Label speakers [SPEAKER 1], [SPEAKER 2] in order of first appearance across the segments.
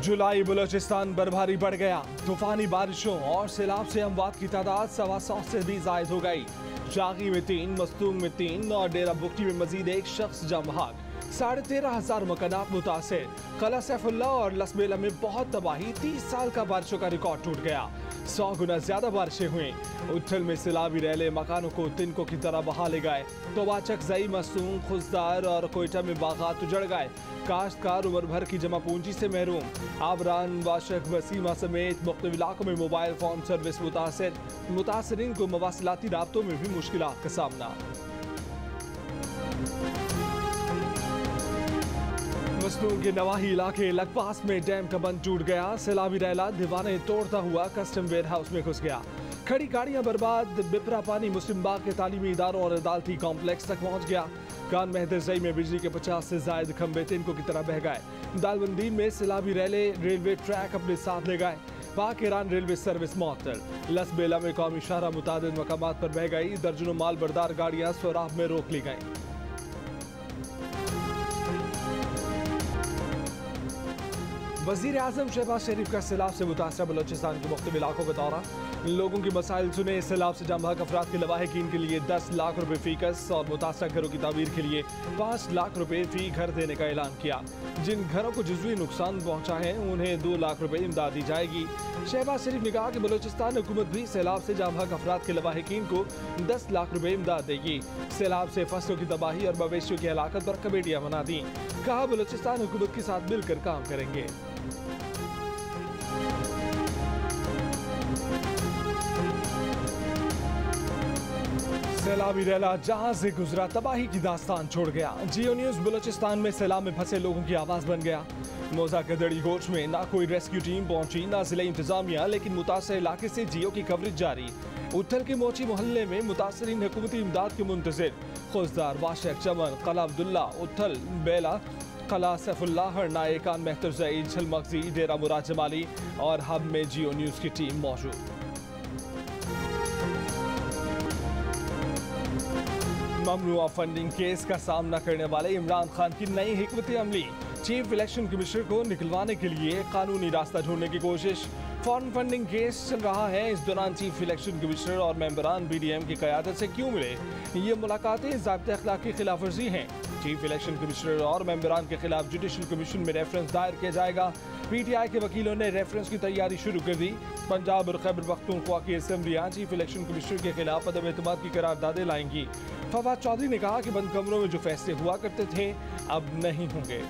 [SPEAKER 1] जुलाई बलोचिस्तान बर्फबारी बढ़ गया। तूफानी बारिशों और सैलाब से अमवात की तादाद 125 से भी जायद हो गई। जागी में 3, मस्तूंग में 3 और डेरा बुक्टी में मजीद एक शख्स जाम बहक। 13,500 मकानात मुतासिर। कला सैफुल्ला और लसबेला में बहुत तबाही। 30 साल का बारिशों का रिकॉर्ड टूट गया। 100 गुना ज्यादा बारिशें हुई। उथल में सैलाबी रैले मकानों को तिनकों की तरह बहा ले गए। तोबाचक, जई, मस्तूंग, खुजदार और कोयटा में बागात उजड़ गए। काश्तकार उम्र भर की जमा पूंजी से महरूम। आबरान, वाशक, वसीमा समेत मुख्तलिफ इलाकों में मोबाइल फोन सर्विस मुतासर। मुतासरीन को मवासिलाती राब्तों में भी मुश्किलात का सामना। मसनून के नवाही इलाके लकपास में डैम का बंद टूट गया। सैलाबी रैला दीवाने तोड़ता हुआ कस्टम वेयर हाउस में घुस गया। खड़ी गाड़ियां बर्बाद। बिपरा पानी मुस्लिम बाग के तालीमी इदारों और अदालती कॉम्प्लेक्स तक पहुंच गया। कान महदरजई में बिजली के 50 से जायद खंबे तिनकों की तरह बह गए। दालबंदी में सैलाबी रैले रेलवे ट्रैक अपने साथ ले गए। पाक ईरान रेलवे सर्विस मुअत्तल। लसबेला में कौमी शाहरा मुतादिद मकामात पर बह गई। दर्जनों माल बरदार गाड़ियां सोराब में रोक ली गईं। वज़ीर आज़म शहबाज शरीफ का सैलाब से मुतासर बलोचिस्तान के मुख्तलिफ इलाकों का दौरा। लोगों की मसाइल सुने। सैलाब से जाम बहक अफराद के लवाहिकीन के लिए 10 लाख रुपए फी कस और मुतासर घरों की तामीर के लिए 5 लाख रुपए फी घर देने का ऐलान किया। जिन घरों को जुज़वी नुकसान पहुंचा है उन्हें 2 लाख रुपए इमदाद दी जाएगी। शहबाज शरीफ ने कहा कि बलोचिस्तान हुकूमत भी सैलाब से जाम बहक अफराद के लवाहिकीन को 10 लाख रुपए इमदाद देगी। सैलाब से फसलों की तबाही और मवेशियों की हलाकत पर कमेटियां बना दी। कहा बलोचिस्तान हुकूमत के साथ मिलकर काम करेंगे। सैलाबी रैला जहां से गुजरा तबाही की दास्तान छोड़ गया। जियो न्यूज बलोचिस्तान में सैलाब में फंसे लोगों की आवाज बन गया। मोजा गदड़ी गोश में ना कोई रेस्क्यू टीम पहुंची ना जिला इंतजामिया, लेकिन मुतासर इलाके से जियो की कवरेज जारी। उथल के मोची मोहल्ले में मुतासरीन हुकूमती इमदाद के मुंतजिर। खुजदार, वाशक, चमन, कला अब्दुल्ला, उथल, बेला, कला सैफुल्ला, हरनाए, कान महतरजई, झलमगजी, डेरा मुराद जमाली और हब में जियो न्यूज की टीम मौजूद। ममनुआ फंडिंग केस का सामना करने वाले इमरान खान की नई हिकमत अमली। चीफ इलेक्शन कमिश्नर को निकलवाने के लिए कानूनी रास्ता ढूंढने की कोशिश। फॉरेन फंडिंग केस चल रहा है। इस दौरान चीफ इलेक्शन कमिश्नर और मेंबरान BDM की क़यादत से क्यों मिले? ये मुलाकातें ज़ाब्ते अखलाक की खिलाफ वर्जी हैं। चीफ इलेक्शन कमिश्नर और मेंबरान के खिलाफ जुडिशल कमीशन में रेफरेंस दायर किया जाएगा। PTI के वकीलों ने रेफरेंस की तैयारी शुरू कर दी। पंजाब और खैबर पख्तूनख्वा की असम्बलियाँ चीफ इलेक्शन कमिश्नर के खिलाफ अदम एतमाद की करारदादें लाएंगी। फवाद चौधरी ने कहा कि बंद कमरों में जो फैसले हुआ करते थे अब नहीं होंगे।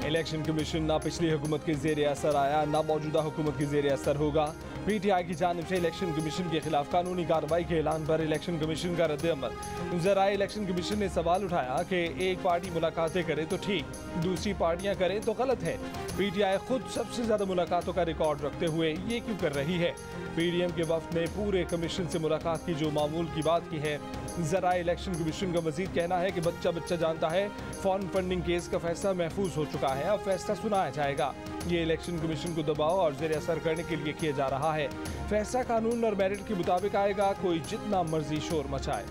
[SPEAKER 1] इलेक्शन कमीशन ना पिछली हुकूमत के ज़ेरे असर आया ना मौजूदा हुकूमत के ज़ेरे असर होगा। PTI की जानिब से इलेक्शन कमीशन के खिलाफ कानूनी कार्रवाई के ऐलान पर इलेक्शन कमीशन का रद्द-ए-अमल। ज़राए इलेक्शन कमीशन ने सवाल उठाया कि एक पार्टी मुलाकातें करे तो ठीक, दूसरी पार्टियां करें तो गलत है। PTI खुद सबसे ज्यादा मुलाकातों का रिकॉर्ड रखते हुए ये क्यों कर रही है? PDM के वफ्द ने पूरे कमीशन से मुलाकात की जो मामूल की बात की है। ज़राए इलेक्शन कमीशन का मजीद कहना है कि बच्चा बच्चा जानता है फॉरेन फंडिंग केस का फैसला महफूज हो चुका है, अब फैसला सुनाया जाएगा। ये इलेक्शन कमीशन को दबाव और ज़ेर असर करने के लिए किया जा रहा है। फैसला कानून और मेरिट के मुताबिक आएगा, कोई जितना मर्जी शोर मचाए।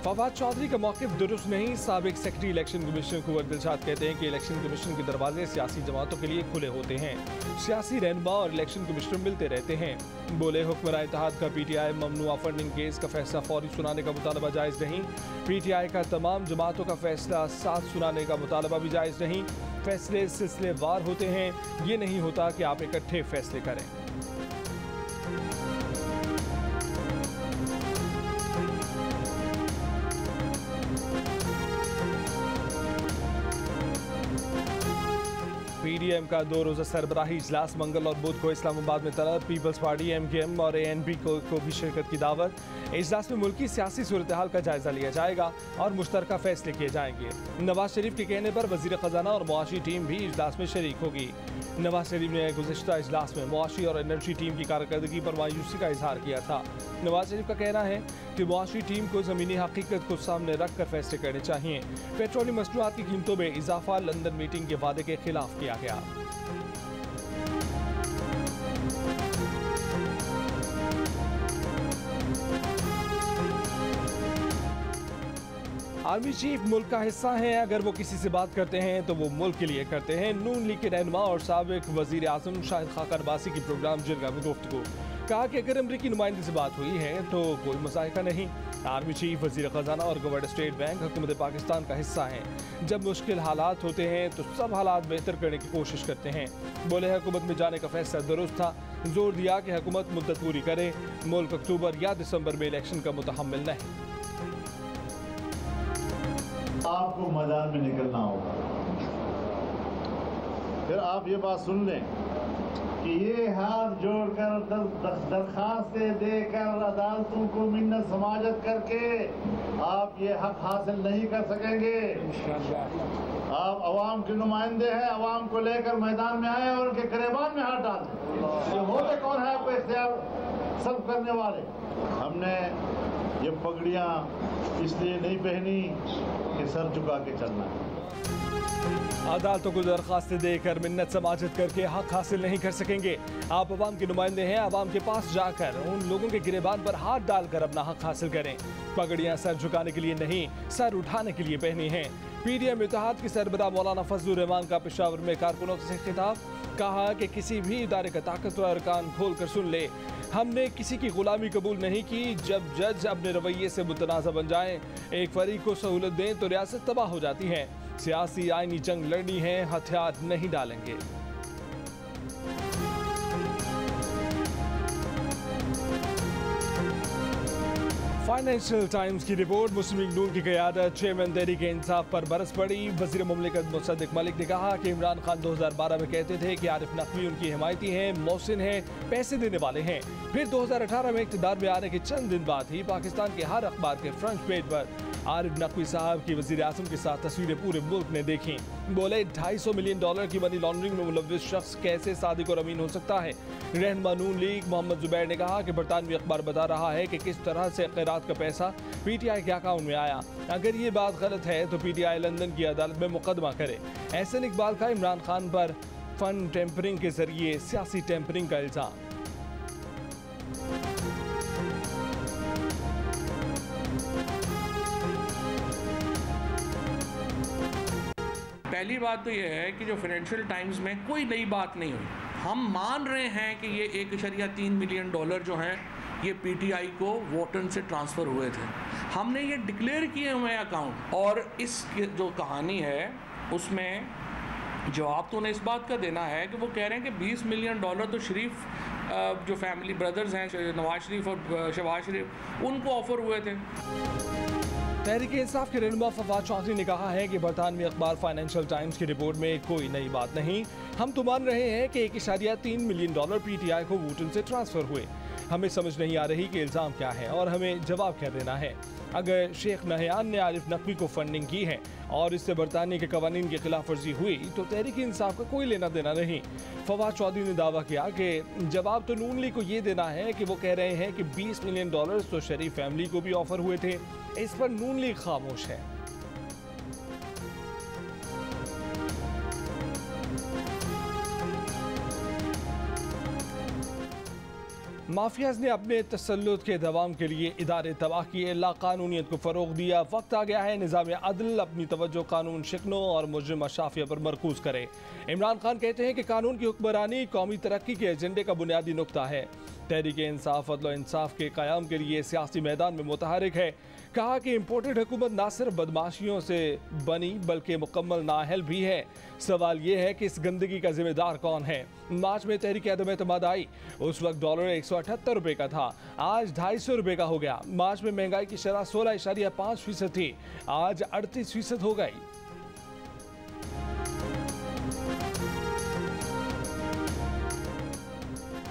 [SPEAKER 1] फवाद चौधरी का मौक़िफ़ दुरुस्त नहीं। साबिक सेक्रेटरी इलेक्शन कमीशन कुंवर दिलशाद कहते हैं कि इलेक्शन कमीशन के दरवाजे सियासी जमातों के लिए खुले होते हैं। सियासी रहनुमा और इलेक्शन कमिश्नर मिलते रहते हैं। बोले हुक्मरान इत्तेहाद का PTI ममनुआ फंडिंग केस का फैसला फौरी सुनाने का मुतालबा जायज़ नहीं। PTI का तमाम जमातों का फैसला साथ सुनाने का मुतालबा भी जायज़ नहीं। फैसले सिलसिलेवार होते हैं, ये नहीं होता कि आप इकट्ठे फैसले करें। पीडीएम का 2 रोज़ा सरबराही इजलास मंगल और बुध को इस्लामाबाद में तलब। पीपल्स पार्टी, एमकेएम और एएनपी को भी शिरकत की दावत। इजलास में मुल्की सियासी सूरत हाल का जायजा लिया जाएगा और मुश्तरका फैसले किए जाएंगे। नवाज शरीफ के कहने पर वजीर खजाना और मुआशी टीम भी इजलास में शरीक होगी। नवाज शरीफ ने गुज़िश्ता इजलास में मुआशी और एनर्जी टीम की कारकर्दगी पर मायूसी का इजहार किया था। नवाज शरीफ का कहना है कि मुआशी टीम को ज़मीनी हकीकत को सामने रख कर फैसले करने चाहिए। पेट्रोलियम मसनूआत की कीमतों में इजाफा लंदन मीटिंग के वादे के खिलाफ किया गया। आर्मी चीफ मुल्क का हिस्सा हैं। अगर वो किसी से बात करते हैं तो वो मुल्क के लिए करते हैं। नून लीग के रहनुमा और साबिक वजीर आजम शाहिद खाकर अब्बासी की प्रोग्राम जिरगा में गुफ्तगू। कहा कि अगर अमरीकी नुमाइंदे से बात हुई है तो कोई मसाइका नहीं। आर्मी चीफ, वजीर खजाना और गवर्नर स्टेट बैंक हुकूमत पाकिस्तान का हिस्सा हैं। जब मुश्किल हालात होते हैं तो सब हालात बेहतर करने की कोशिश करते हैं। बोले हुकूमत में जाने का फैसला दुरुस्त था। जोर दिया कि हुकूमत मुद्दत पूरी करे। मुल्क अक्टूबर या दिसंबर में इलेक्शन का मुतहम्मिल नहीं।
[SPEAKER 2] आपको मैदान में निकलना होगा। फिर आप ये बात सुन लें कि ये हाथ जोड़कर दरखास्तें देकर अदालतों को मिन्नत समाजत करके आप ये हक हासिल नहीं कर सकेंगे। आप अवाम के नुमाइंदे हैं, अवाम को लेकर मैदान में आए और उनके गिरेबान में हाथ डाल दें। ये होते कौन है आपको इख्तियार सब करने वाले? हमने ये पगड़ियाँ इसलिए नहीं पहनी कि सर झुका के चलना है।
[SPEAKER 1] अदालतों को दरखास्तें देकर मिन्नत समाजत करके हक हासिल नहीं कर सकेंगे। आप अवाम के नुमाइंदे हैं, अवाम के पास जाकर उन लोगों के गिरेबान पर हाथ डालकर अपना हक हासिल करें। पगड़ियां सर झुकाने के लिए नहीं, सर उठाने के लिए पहनी हैं। पीडीएम इत्तेहाद के सरबराह मौलाना फजलुर रहमान का पेशावर में कारकुनों से खिताब। कहा कि किसी भी इदारे का ताकतवर अरकान खोल कर सुन ले, हमने किसी की गुलामी कबूल नहीं की। जब जज अपने रवैये से मुतनाज़ा बन जाएं, एक फरीक को सहूलत दें तो रियासत तबाह हो जाती है। सियासी आईनी जंग लड़नी है, हथियार नहीं डालेंगे। फाइनेंशियल टाइम्स की रिपोर्ट। मुस्लिम लीग नून की क़यादत चेयरमैन तहरीक इंसाफ पर बरस पड़ी। वज़ीर मुमलिकत मुसद्दिक मलिक ने कहा कि इमरान खान 2012 में कहते थे कि आरिफ नकवी उनकी हिमायती हैं, मोहसिन हैं, पैसे देने वाले हैं। फिर 2018 में इक़्तिदार में आने के चंद दिन बाद ही पाकिस्तान के हर अखबार के फ्रंट पेज पर आरिफ नकवी साहब की वज़ीर आज़म के साथ तस्वीरें पूरे मुल्क ने देखी। बोले $250 मिलियन की मनी लॉन्ड्रिंग में मुलव्विस शख्स कैसे सादिक और अमीन हो सकता है। रहनुमा नून लीग मोहम्मद जुबैर ने कहा कि बरतानवी अखबार बता रहा है कि किस तरह से खैरात का पैसा पीटीआई के अकाउंट में आया। अगर ये बात गलत है तो पीटीआई लंदन की अदालत में मुकदमा करे। एहसन इकबाल का इमरान खान पर फंड टेम्परिंग के जरिए सियासी टेम्परिंग का इल्जाम।
[SPEAKER 3] पहली बात तो यह है कि जो फाइनेंशियल टाइम्स में कोई नई बात नहीं हुई। हम मान रहे हैं कि ये $1.3 मिलियन जो हैं ये पीटीआई को वोटन से ट्रांसफ़र हुए थे। हमने ये डिक्लेयर किए हुए अकाउंट। और इस जो कहानी है उसमें जवाब तो उन्हें इस बात का देना है कि वो कह रहे हैं कि $20 मिलियन तो शरीफ जो फैमिली ब्रदर्स हैं, नवाज शरीफ और शहबाज शरीफ, उनको ऑफर हुए थे।
[SPEAKER 1] तहरीक इंसाफ के रहनुमा फवाद चौधरी ने कहा है कि बरतानवी अखबार फाइनेंशियल टाइम्स की रिपोर्ट में कोई नई बात नहीं। हम तो मान रहे हैं कि $1.3 मिलियन पीटीआई को वोटन से ट्रांसफर हुए। हमें समझ नहीं आ रही कि इल्ज़ाम क्या है और हमें जवाब क्या देना है। अगर शेख नहयान ने आरिफ नकवी को फंडिंग की है और इससे बरतानिया के कवानीन की खिलाफ वर्जी हुई तो तहरीक इंसाफ का कोई लेना देना नहीं। फवाद चौधरी ने दावा किया कि जवाब तो नून लीग को ये देना है कि वो कह रहे हैं कि $20 मिलियन तो शरीफ फैमिली को भी ऑफर हुए थे। इस पर नून लीग खामोश है। माफियाज ने अपने तसल्लुत के दवाम के लिए इदारे तबाह किए, लाकानूनियत को फ़रोग दिया। वक्त आ गया है निज़ाम अदल अपनी तवज्जो कानून शिकनों और मुजरिम अशाफिया पर मरकूज करे। इमरान खान कहते हैं कि कानून की हुक्मरानी कौमी तरक्की के एजेंडे का बुनियादी नुक्ता है। तहरीक इंसाफ अदल इंसाफ के क़याम के लिए सियासी मैदान में मुतहरिक है। कहा कि इम्पोर्टेड हुकूमत न सिर्फ बदमाशियों से बनी बल्कि मुकम्मल नाअहल भी है। सवाल ये है कि इस गंदगी का जिम्मेदार कौन है। मार्च में तहरीक अदम एतमाद आई, उस वक्त डॉलर $178 का था, आज $250 का हो गया। मार्च में महंगाई की शरह 16.5% थी, आज 38% हो गई।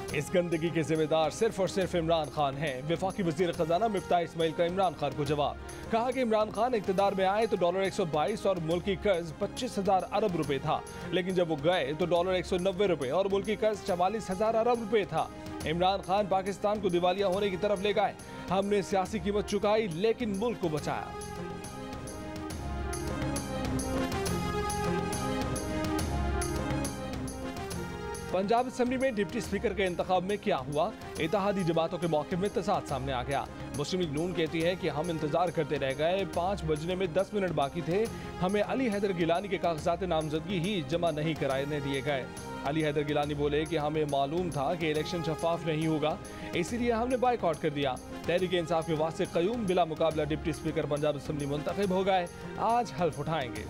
[SPEAKER 1] इस गंदगी के जिम्मेदार सिर्फ और सिर्फ इमरान खान हैं। वफाकी वजीर खजाना मिफ्ताह इस्माइल का इमरान खान को जवाब, कहा कि इमरान खान इक़्तिदार में आए तो $122 और मुल्की कर्ज 25,000 अरब रुपए था, लेकिन जब वो गए तो $190 रुपए और मुल्की कर्ज 44,000 अरब रुपए था। इमरान खान पाकिस्तान को दिवालिया होने की तरफ ले गए। हमने सियासी कीमत चुकाई लेकिन मुल्क को बचाया। पंजाब असेंबली में डिप्टी स्पीकर के इंतखाब में क्या हुआ, इत्तेहादी जमातों के मौक़िफ़ में तसाद सामने आ गया। मुस्लिम लीग नून कहती है कि हम इंतजार करते रह गए, 5 बजने में 10 मिनट बाकी थे, हमें अली हैदर गिलानी के कागजात नामजदगी ही जमा नहीं कराने दिए गए। अली हैदर गिलानी बोले कि हमें मालूम था कि इलेक्शन शफाफ नहीं होगा, इसीलिए हमने बाइकआउट कर दिया। तहरीक इंसाफ के वास्ते क़य्यूम बिला मुकाबला डिप्टी स्पीकर पंजाब असेंबली मुंतखब हो गए, आज हल्फ उठाएंगे।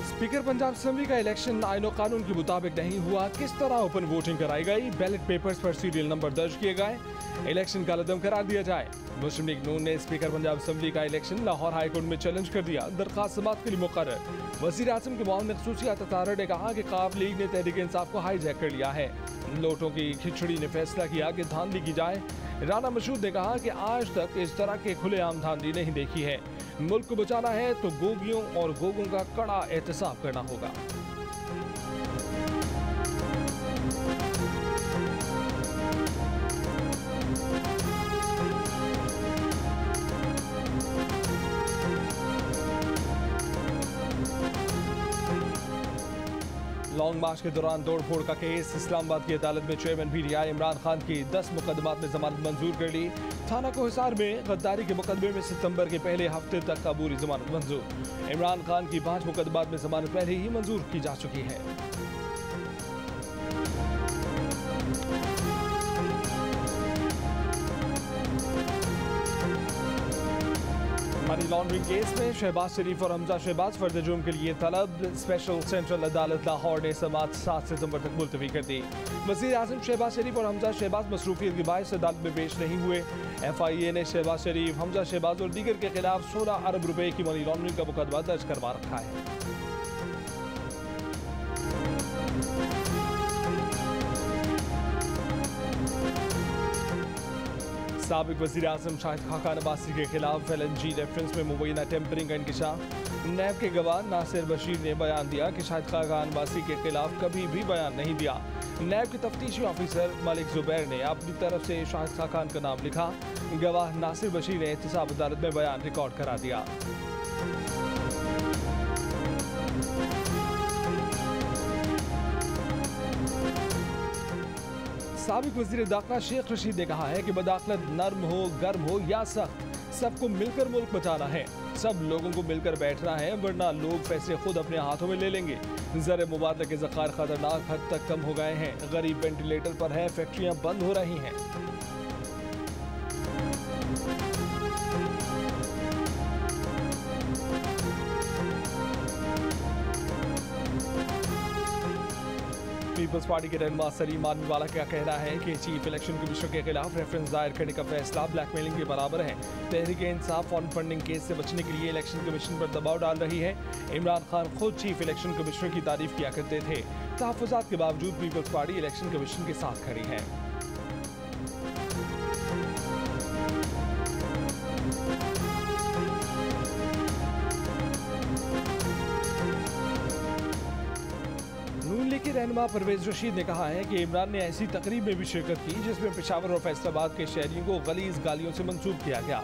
[SPEAKER 1] स्पीकर पंजाब असेंबली का इलेक्शन आईन कानून के मुताबिक नहीं हुआ, किस तरह ओपन वोटिंग कराई गई, बैलेट पेपर्स पर सीरियल नंबर दर्ज किए गए, इलेक्शन का लदम करार दिया जाए। मुस्लिम लीग नून ने स्पीकर पंजाब असेंबली का इलेक्शन लाहौर हाई कोर्ट में चैलेंज कर दिया, दरखास्त समाअत के लिए मुकर्रर। वज़ीर आज़म के मुआविन ख़ुसूसियात अतारर ने कहा कि काफ लीग ने तहरीक इंसाफ को हाईजैक कर लिया है। लोटों की खिचड़ी ने फैसला किया कि धांधली की जाए। राना मशहूद ने कहा कि आज तक इस तरह के खुलेआम धांधली नहीं देखी है। मुल्क को बचाना है तो गोगियों और गोगों का कड़ा एहतसाब करना होगा। लॉन्ग मार्च के दौरान तोड़फोड़ का केस, इस्लामाबाद की अदालत में चेयरमैन पीटीआई इमरान खान की 10 मुकदमात में जमानत मंजूर कर ली। थाना को हिसार में गद्दारी के मुकदमे में सितंबर के पहले हफ्ते तक अबूरी जमानत मंजूर। इमरान खान की 5 मुकदमात में जमानत पहले ही मंजूर की जा चुकी है। मनी लॉन्ड्रिंग केस में शहबाज शरीफ और हमजा शहबाज फर्द जुर्म के लिए तलब, स्पेशल सेंट्रल अदालत लाहौर ने समाअत 7 सितंबर तक मुलतवी कर दी। वज़ीर आज़म शहबाज शरीफ और हमजा शहबाज मसरूफियत के बायस अदालत में पेश नहीं हुए। FIA ने शहबाज शरीफ, हमजा शहबाज और दीगर के खिलाफ 16 अरब रुपए की मनी लॉन्ड्रिंग का मुकदमा दर्ज करवा रखा है। साबिक वज़ीर आज़म शाहिद खाकान अब्बासी के खिलाफ LNG रेफरेंस में मुबैना टेम्परिंग का इंकशाफ। नैब के गवाह नासिर बशीर ने बयान दिया कि शाहिद खाकान अब्बासी के खिलाफ कभी भी बयान नहीं दिया। नैब के तफ्तीशी ऑफिसर मलिक जुबैर ने अपनी तरफ से शाहिद खाकान का नाम लिखा। गवाह नासिर बशीर ने एहतसाब अदालत में बयान रिकॉर्ड करा दिया। साबिक वज़ीर दाखिला शेख रशीद ने कहा है कि बदाखलत नर्म हो, गर्म हो या सख्त, सबको मिलकर मुल्क बचाना है। सब लोगों को मिलकर बैठना है, वरना लोग फैसले खुद अपने हाथों में ले लेंगे। ज़र मुबादला के ज़खायर खतरनाक हद तक कम हो गए हैं। गरीब वेंटिलेटर पर है, फैक्ट्रियां बंद हो रही हैं। पीपल्स पार्टी के रहनुमा सलीम मानवीवाला का कहना है कि चीफ इलेक्शन कमिश्नर के खिलाफ रेफरेंस दायर करने का फैसला ब्लैकमेलिंग के बराबर है। Tehreek Insaf fund funding case से बचने के लिए इलेक्शन कमीशन पर दबाव डाल रही है। इमरान खान खुद चीफ इलेक्शन कमिश्नर की तारीफ किया करते थे। तहफ़्फ़ुज़ात के बावजूद पीपल्स पार्टी इलेक्शन कमीशन के साथ खड़ी है। रहनुमा परवेज रशीद ने कहा है कि इमरान ने ऐसी तकरीब में भी शिरकत की जिसमें पेशावर और फैसलाबाद के शहरियों को गलीज गालियों से मंसूब किया गया।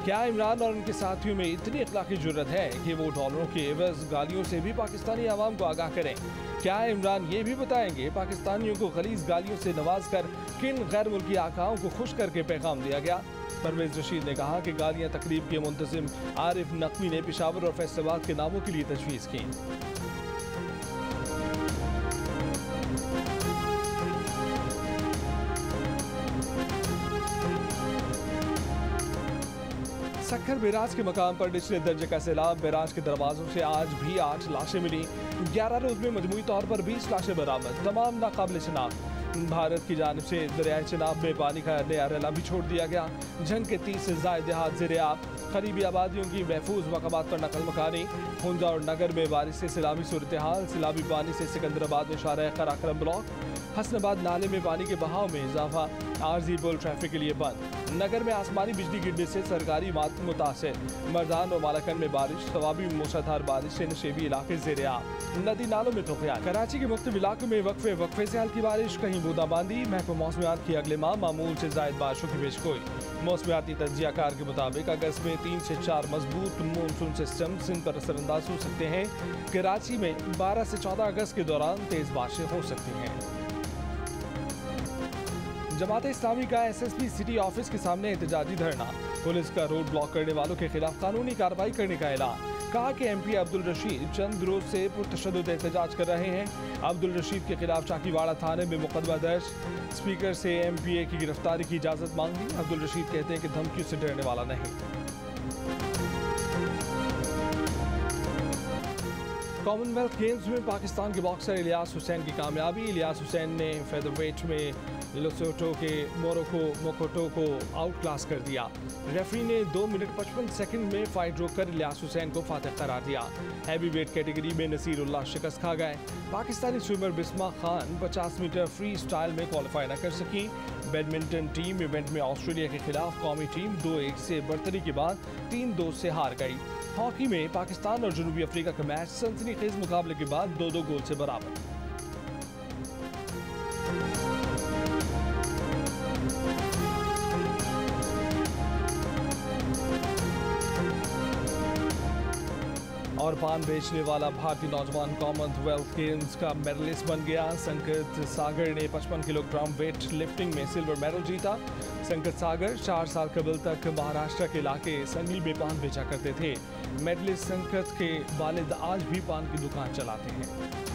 [SPEAKER 1] क्या इमरान और उनके साथियों में इतनी अखलाकी जुर्रत है कि वो डॉलरों के एवज गालियों से भी पाकिस्तानी आवाम को आगाह करें? क्या इमरान ये भी बताएंगे पाकिस्तानियों को गलीज गालियों से नवाज कर किन गैर मुल्की आकाओं को खुश करके पैगाम दिया गया? परवेज रशीद ने कहा कि गालियाँ तकरीब के मुंतजिम आरिफ नकवी ने पेशावर और फैसलाबाद के नामों के लिए तजवीज़ की। सक्खर बैराज के मकाम पर निचले दर्जे का सैलाब, बैराज के दरवाजों से आज भी 8 लाशें मिली। 11 रोज में मजमूई तौर पर 20 लाशें बरामद, तमाम नाकाबिल शिनाख्त। भारत की जानिब से दरियाए चिनाब में पानी का नया रैला भी छोड़ दिया गया। जंग के 30 से ज़ायद देहात ज़ेर-ए-आब, करीबी आबादियों की महफूज मकामात पर नकल मकानी। हुंजा और नगर में बारिश से सैलाबी सूरत हाल, सैलाबी पानी से सिकंदराबाद में शारा कराक्रम ब्लॉक, हसनाबाद नाले में पानी के बहाव में इजाफा, आरजी पुल ट्रैफिक के लिए बंद। नगर में आसमानी बिजली गिरने से सरकारी इमारत मुतासर। मर्दान और मालाकन में बारिश, सवाबी मूसलाधार बारिश से नशेबी इलाके ज़ेर-ए-आब, नदी नालों में तुफयान। कराची के मुख्तलिफ इलाकों में वक्फे से हल्की बारिश, कहीं बूंदाबांदी। महकमा मौसमियात की अगले माह मामूल से ज़ायद बारिशों की पेशगोई। मौसमियाती तज्जियाकार के मुताबिक अगस्त में 3 से 4 मजबूत मानसून सिस्टम सिंध पर असरअंदाज हो सकते हैं। कराची में 12 से 14 अगस्त के दौरान तेज बारिशें हो सकती हैं। जमात इस्लामी का SSP सिटी ऑफिस के सामने एहतजाजी धरना, पुलिस का रोड ब्लॉक करने वालों के खिलाफ कानूनी कार्रवाई करने का ऐलान। कहा कि MP अब्दुल रशीद चंद रोज से पुरतशद्दुद एहतजाज कर रहे हैं। अब्दुल रशीद के खिलाफ चाकीवाड़ा थाने में मुकदमा दर्ज। स्पीकर से MPA की गिरफ्तारी की इजाजत मांगी। अब्दुल रशीद कहते हैं कि धमकियों से डरने वाला नहीं। कॉमनवेल्थ गेम्स में पाकिस्तान के बॉक्सर इलियास हुसैन की कामयाबी। इलियास हुसैन ने फेदरवेट में लेसोटो के मोकोटो को आउट क्लास कर दिया। रेफरी ने 2 मिनट 55 सेकंड में फाइट रोककर इलियास हुसैन को फातिह करार दिया। हैवी वेट कैटेगरी में नसीरुल्लाह शिकस्त खा गए। Pakistani swimmer Bisma Khan 50 metre freestyle में क्वालिफाई न कर सकी। बैडमिंटन टीम इवेंट में ऑस्ट्रेलिया के खिलाफ कौमी टीम 2-1 से बढ़तरी के बाद 3-2 से हार गई। हॉकी में पाकिस्तान और जनूबी अफ्रीका का मैच सनसनीखेज मुकाबले के बाद 2-2 गोल से बराबर। और पान बेचने वाला भारतीय नौजवान कॉमनवेल्थ गेम्स का मेडलिस्ट बन गया। संकेत सागर ने 55 किलोग्राम वेट लिफ्टिंग में सिल्वर मेडल जीता। संकेत सागर 4 साल कबल तक महाराष्ट्र के इलाके संगली में पान बेचा करते थे। मेडलिस्ट संकेत के वालिद आज भी पान की दुकान चलाते हैं।